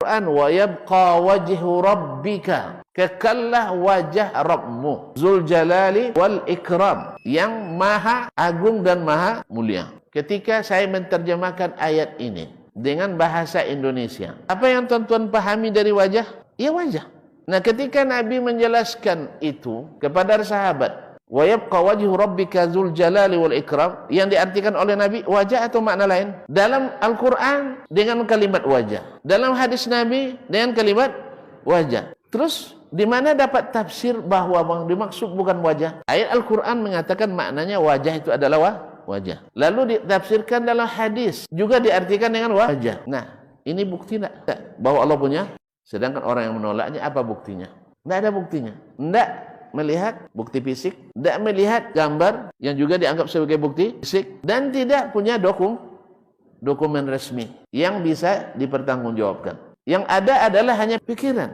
Quran wa yabqa wajhu rabbika, kekallah wajah Rabbmu Zul Jalali wal Ikram, yang maha agung dan maha mulia. Ketika saya menerjemahkan ayat ini dengan bahasa Indonesia, apa yang tuan-tuan pahami dari wajah? Ya wajah. Nah, ketika Nabi menjelaskan itu kepada sahabat, wa yabqa wajhu rabbika dzul jalali wal ikram, yang diartikan oleh Nabi wajah atau makna lain? Dalam Al-Qur'an dengan kalimat wajah, dalam hadis Nabi dengan kalimat wajah. Terus di mana dapat tafsir bahwa yang dimaksud bukan wajah? Ayat Al-Qur'an mengatakan maknanya wajah itu adalah wajah. Lalu ditafsirkan dalam hadis juga diartikan dengan wajah. Nah, ini bukti enggak bahwa Allah punya? Sedangkan orang yang menolaknya, apa buktinya? Enggak ada buktinya. Enggak melihat bukti fisik, tidak melihat gambar yang juga dianggap sebagai bukti fisik, dan tidak punya dokumen resmi yang bisa dipertanggungjawabkan. Yang ada adalah hanya pikiran.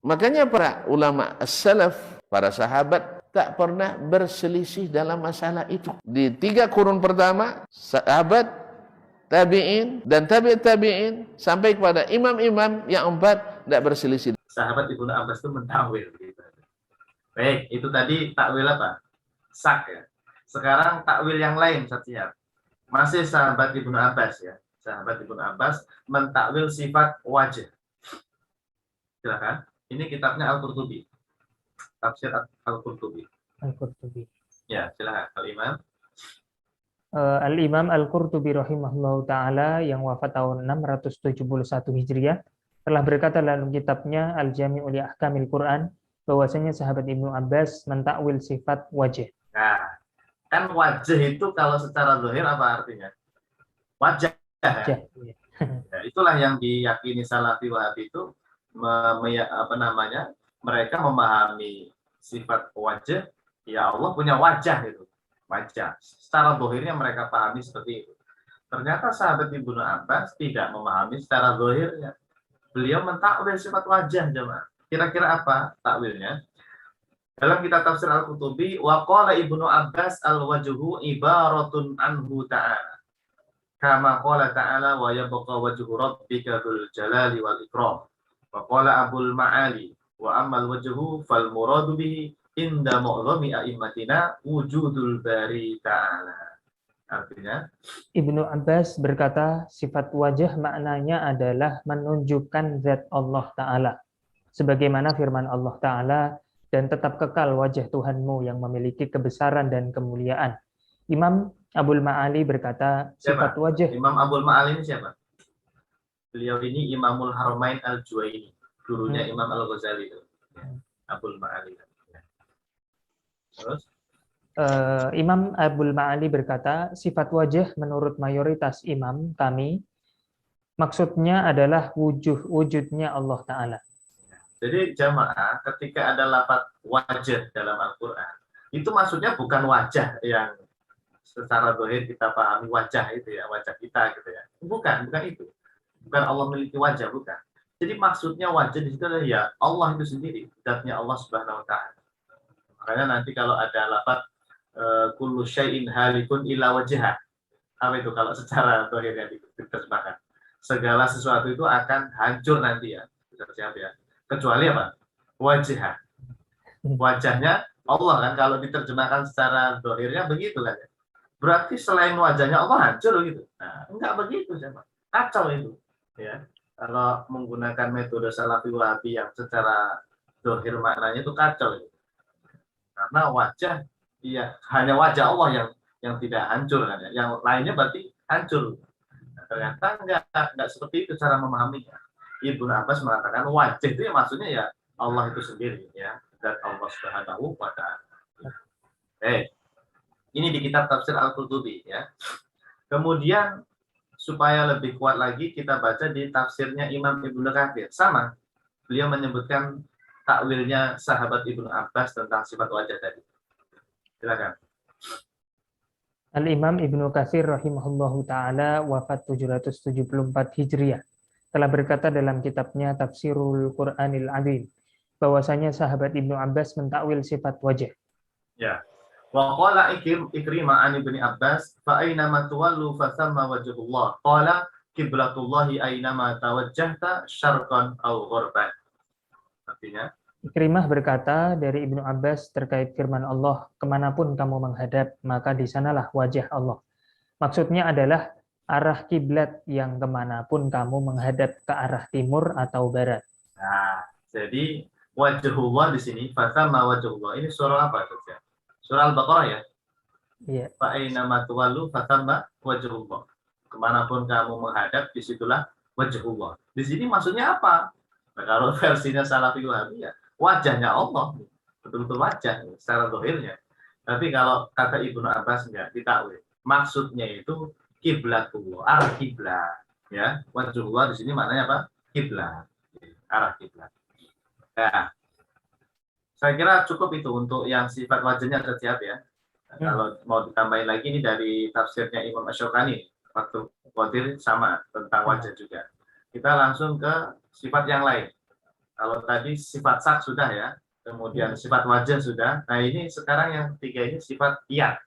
Makanya para ulama as-salaf, para sahabat tak pernah berselisih dalam masalah itu. Di 3 kurun pertama, sahabat, tabi'in, dan tabi'in sampai kepada imam-imam yang 4 tidak berselisih. Sahabat Ibnu Abbas itu mentawil gitu. Baik, itu tadi takwil apa? Sak ya. Sekarang takwil yang lain, Satya. Masih sahabat Ibnu Abbas ya. Sahabat Ibnu Abbas mentakwil sifat wajah. Silakan. Ini kitabnya Al-Qurtubi. Tafsir Al-Qurtubi. Al-Qurtubi. Ya, silakan Al-Imam. Al-Imam Al-Qurtubi rahimahullahu taala yang wafat tahun 671 Hijriah telah berkata dalam kitabnya Al-Jami'u li Ahkamil Quran bahwasanya sahabat Ibnu Abbas mentakwil sifat wajah. Nah, kan wajah itu kalau secara zahir apa artinya? Wajah. Ya. Ya, itulah yang diyakini Salafi Wahabi itu mereka memahami sifat wajah, ya Allah punya wajah itu. Wajah. Secara zahirnya mereka pahami seperti itu. Ternyata sahabat Ibnu Abbas tidak memahami secara zahirnya. Beliau mentakwil sifat wajah, jemaah. Kira-kira apa takwilnya? Dalam kitab tafsir Al-Qurtubi, wa qala Ibnu Abbas al-wajhu ibaratun anhu ta'ala. Kama qala ta'ala wa yabqa wajhu rabbika dzul jalali wal ikram. Wa qala Abul Ma'ali wa ammal wajhu fal muradu bihi inda mu'dhami a'immatina wujudul bari ta'ala. Artinya, Ibnu Abbas berkata sifat wajah maknanya adalah menunjukkan zat Allah Ta'ala. Sebagaimana firman Allah Ta'ala, dan tetap kekal wajah Tuhanmu yang memiliki kebesaran dan kemuliaan. Imam Abul Ma'ali berkata, sifat wajah. Imam Abul Ma'ali ini siapa? Beliau ini Imamul Haramain Al-Juwaini, gurunya Imam Al-Ghazali. Abul Ma'ali. Terus? Imam Abul Ma'ali berkata, sifat wajah menurut mayoritas imam kami, maksudnya adalah wujudnya Allah Ta'ala. Jadi jamaah, ketika ada lafaz wajah dalam Al-Quran, itu maksudnya bukan wajah yang secara zahir kita pahami wajah itu ya, wajah kita gitu ya. Bukan itu. Bukan Allah memiliki wajah, bukan. Jadi maksudnya wajah di situ adalah ya Allah itu sendiri, zatnya Allah Subhanahu wa taala. Makanya nanti kalau ada lafaz kullu syai'in halikun illa wajhah. Apa itu kalau secara zahirnya diterjemahkan? Segala sesuatu itu akan hancur nanti ya. Siap ya. Kecuali apa? Wajah. Wajahnya Allah kan, kalau diterjemahkan secara zahirnya begitu kan. Berarti selain wajahnya Allah hancur gitu. Nah, enggak begitu siapa? Kacau itu. Ya. Kalau menggunakan metode Salafi Wahabi yang secara zahir maknanya itu kacau gitu. Karena wajah iya hanya wajah Allah yang tidak hancur kan ya. Yang lainnya berarti hancur. Nah, ternyata enggak seperti itu cara memahaminya. Ibnu Abbas mengatakan wajah itu ya maksudnya ya Allah itu sendiri ya, zat Allah Subhanahu wa taala. Ini di kitab tafsir Al-Qurtubi ya. Kemudian supaya lebih kuat lagi kita baca di tafsirnya Imam Ibnu Katsir. Sama, beliau menyebutkan takwilnya sahabat Ibnu Abbas tentang sifat wajah tadi. Silakan. Al-Imam Ibnu Katsir rahimahullahu taala wafat 774 Hijriah. Telah berkata dalam kitabnya Tafsirul Qur'anil Azim bahwasanya sahabat Ibnu Abbas mentakwil sifat wajah. Ya. Wa qala Ikrimah an Ibnu Abbas fa aina ma tuwallu fa thamma wajhullah. Qala Kiblatullahi aynama tawajjahta syarqan aw gharban. Artinya, Ikrimah berkata dari Ibnu Abbas terkait firman Allah, kemanapun kamu menghadap, maka di sanalah wajah Allah. Maksudnya adalah arah kiblat yang kemanapun kamu menghadap ke arah timur atau barat. nah, jadi wajhullah di sini, fathamma wajhullah. Ini surah apa saja? Surah Al-Baqarah ya. Iya. Fa aynama tuwallu fathamma wajhullah. Kemanapun kamu menghadap, disitulah wajhullah. Di sini maksudnya apa? Nah, kalau versinya Salafi Wahabi ya, wajahnya Allah, betul-betul wajah secara zahirnya. Tapi kalau kata Ibnu Abbas enggak ditakwil. Maksudnya itu kiblatullah, arah kiblat, ya. Wajhullah di sini maknanya apa? Kiblat, arah kiblat. Nah, saya kira cukup itu untuk yang sifat wajahnya sudah siap ya. Nah, kalau mau ditambahin lagi ini dari tafsirnya Imam Asy-Syaukani, waktu Qadir sama tentang wajah juga. Kita langsung ke sifat yang lain. Kalau tadi sifat sak sudah ya, kemudian sifat wajah sudah. Nah ini sekarang yang ketiga ini sifat iyat.